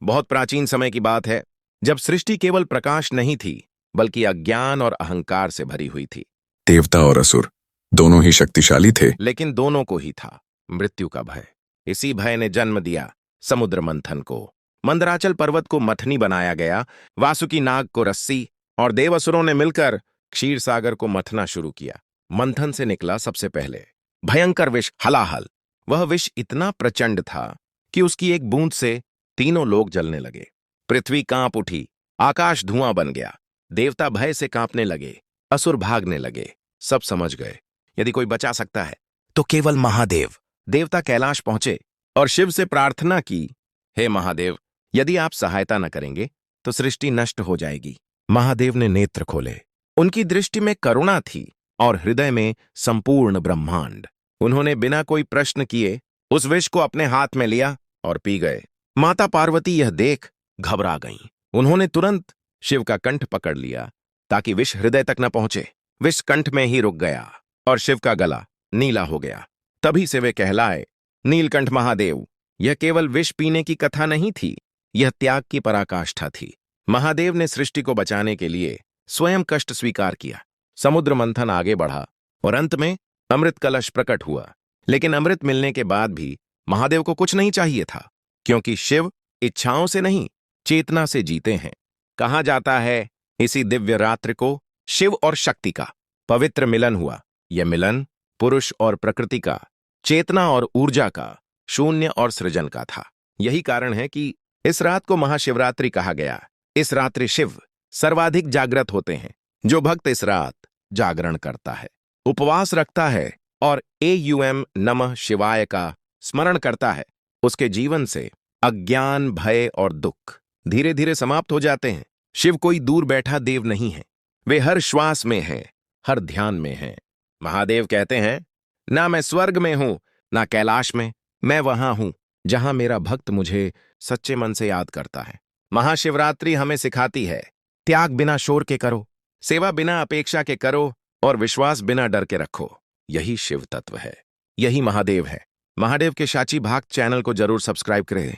बहुत प्राचीन समय की बात है, जब सृष्टि केवल प्रकाश नहीं थी, बल्कि अज्ञान और अहंकार से भरी हुई थी। देवता और असुर दोनों ही शक्तिशाली थे। लेकिन दोनों को ही था मृत्यु का भय। इसी भय ने जन्म दिया समुद्र मंथन को। मंदराचल पर्वत को मथनी बनाया गया, वासुकी नाग को रस्सी, और देवअसुरों ने मिलकर क्षीर सागर को मथना शुरू किया। मंथन से निकला सबसे पहले भयंकर विष हलाहल। वह विष इतना प्रचंड था कि उसकी एक बूंद से तीनों लोग जलने लगे। पृथ्वी कांप उठी, आकाश धुआं बन गया, देवता भय से कांपने लगे, असुर भागने लगे। सब समझ गए, यदि कोई बचा सकता है तो केवल महादेव। देवता कैलाश पहुंचे और शिव से प्रार्थना की, हे महादेव, यदि आप सहायता न करेंगे तो सृष्टि नष्ट हो जाएगी। महादेव ने नेत्र खोले। उनकी दृष्टि में करुणा थी और हृदय में संपूर्ण ब्रह्मांड। उन्होंने बिना कोई प्रश्न किए उस विष को अपने हाथ में लिया और पी गए। माता पार्वती यह देख घबरा गईं। उन्होंने तुरंत शिव का कंठ पकड़ लिया ताकि विष हृदय तक न पहुंचे। विष कंठ में ही रुक गया और शिव का गला नीला हो गया। तभी से वे कहलाए नीलकंठ महादेव। यह केवल विष पीने की कथा नहीं थी, यह त्याग की पराकाष्ठा थी। महादेव ने सृष्टि को बचाने के लिए स्वयं कष्ट स्वीकार किया। समुद्र मंथन आगे बढ़ा और अंत में अमृत कलश प्रकट हुआ। लेकिन अमृत मिलने के बाद भी महादेव को कुछ नहीं चाहिए था, क्योंकि शिव इच्छाओं से नहीं, चेतना से जीते हैं। कहा जाता है इसी दिव्य रात्रि को शिव और शक्ति का पवित्र मिलन हुआ। यह मिलन पुरुष और प्रकृति का, चेतना और ऊर्जा का, शून्य और सृजन का था। यही कारण है कि इस रात को महाशिवरात्रि कहा गया। इस रात्रि शिव सर्वाधिक जागृत होते हैं। जो भक्त इस रात जागरण करता है, उपवास रखता है और एयुएम नमः शिवाय का स्मरण करता है, उसके जीवन से अज्ञान, भय और दुख धीरे धीरे समाप्त हो जाते हैं। शिव कोई दूर बैठा देव नहीं है, वे हर श्वास में हैं, हर ध्यान में हैं। महादेव कहते हैं, ना मैं स्वर्ग में हूं, ना कैलाश में, मैं वहां हूं जहां मेरा भक्त मुझे सच्चे मन से याद करता है। महाशिवरात्रि हमें सिखाती है, त्याग बिना शोर के करो, सेवा बिना अपेक्षा के करो और विश्वास बिना डर के रखो। यही शिव तत्व है, यही महादेव है। महादेव के शाची भाग चैनल को जरूर सब्सक्राइब करें।